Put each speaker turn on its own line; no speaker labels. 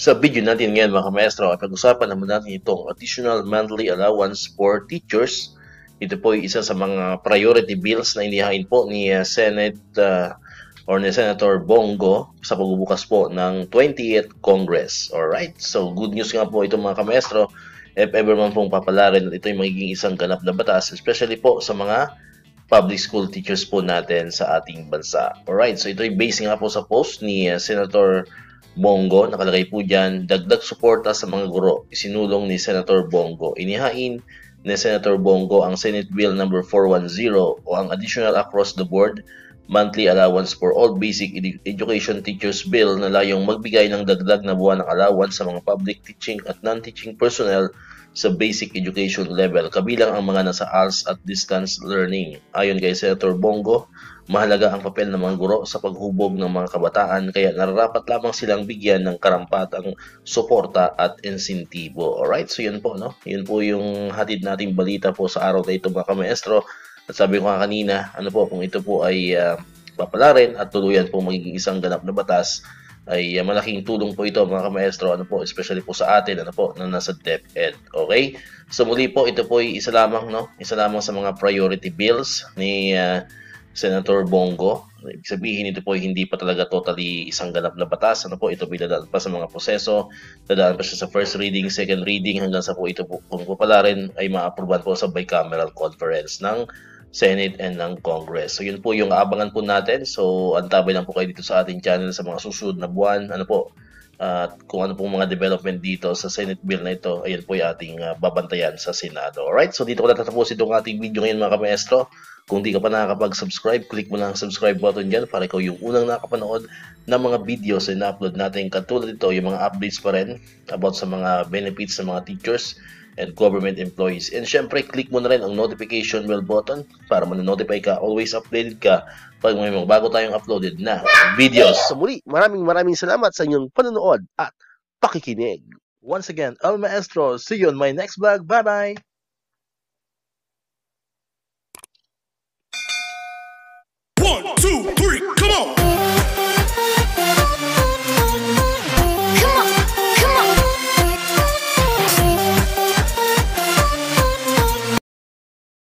Sa video natin ngayon mga maestro, pag-usapan naman natin itong additional monthly allowance for teachers. Ito po ay isa sa mga priority bills na inihain po ni Senate or ni Senator Bongo sa pagbubukas po ng 20th Congress. Alright, so good news nga po ito mga kamaestro. If ever man pong papalarin at ito ay magiging isang ganap na batas, especially po sa mga public school teachers po natin sa ating bansa. Alright, so ito ay based nga po sa post ni Senator Bongo. Nakalagay po dyan, dagdag suporta sa mga guro, isinulong ni Senator Bongo. Inihain ni Senator Bongo ang Senate Bill No. 410 o ang Additional Across the Board Monthly Allowance for All Basic Education Teachers Bill na layong magbigay ng dagdag na buwan ng allowance sa mga public teaching at non-teaching personnel sa basic education level, kabilang ang mga nasa ALS at distance learning. Ayon kay Senator Bongo, mahalaga ang papel ng mga guro sa paghubog ng mga kabataan, kaya nararapat lamang silang bigyan ng karampatang suporta at insentibo. Alright, so yun po, no? Yun po yung hatid nating balita po sa araw na ito mga kamaestro. At sabi ko nga kanina, ano po, kung ito po ay papalarin at tuluyan po magiging isang ganap na batas, ay malaking tulong po ito mga kamaestro, ano po, especially po sa atin, ano po, na nasa DepEd. Okay? So muli po, ito po ay isa lamang, no? Isa lamang sa mga priority bills ni Senator Bongo. Ibig sabihin, ito po ay hindi pa talaga totally isang ganap na batas. Ano po, ito ay dadaan pa sa mga proseso, dadaan pa siya sa first reading, second reading, hanggang sa po ito po, kung papalarin, ay ma-approvean po sa bicameral conference ng Senate and ng Congress. So yun po yung aabangan po natin. So antabay lang po kayo dito sa ating channel sa mga susunod na buwan. Ano po, at kung ano pong mga development dito sa Senate bill na ito, ayan po yung ating babantayan sa Senado. Alright, so dito ko natatapos itong ating video ngayon mga kamaestro. Kung di ka pa nakakapag-subscribe, click mo lang ang subscribe button dyan para ikaw yung unang nakapanood ng mga videos na na-upload natin. Katulad ito, yung mga updates pa rin about sa mga benefits ng mga teachers and government employees. And syempre, click mo na rin ang notification bell button para ma-notify ka, always updated ka pag may mga bago tayong uploaded na videos. So muli, maraming salamat sa inyong panonood at pakikinig. Once again, El Maestro, see you on my next vlog. Bye-bye!